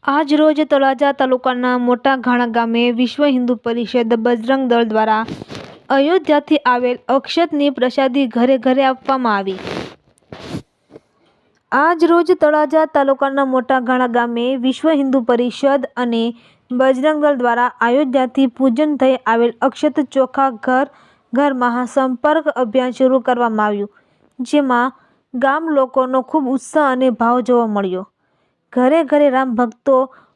આજ રોજ તળાજા તાલુકાના મોટા ઘાણા ગામે વિશ્વ હિન્દુ પરિષદ બજરંગ દળ દ્વારા અયોધ્યાથી આવેલ અક્ષતની પ્રસાદી ઘરે ઘરે આપવામાં આવી. આજ રોજ તળાજા તાલુકાના મોટા ઘાણા ગામે વિશ્વ હિન્દુ પરિષદ અને બજરંગ દળ દ્વારા અયોધ્યાથી પૂજન થઈ આવેલ અક્ષત ચોખા ઘર ઘર મહાસંપર્ક અભિયાન શરૂ કરવામાં આવ્યું, જેમાં ગામ લોકોનો ખૂબ ઉત્સાહ અને ભાવ જોવા મળ્યો. ઘરે ઘરે રામ ભક્તો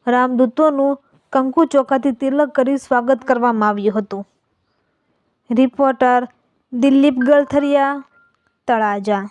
રામદૂતોનું કંકુ ચોખાથી તિલક કરી સ્વાગત કરવામાં આવ્યું હતું. રિપોર્ટર દિલીપ ગલથરિયા, તળાજા.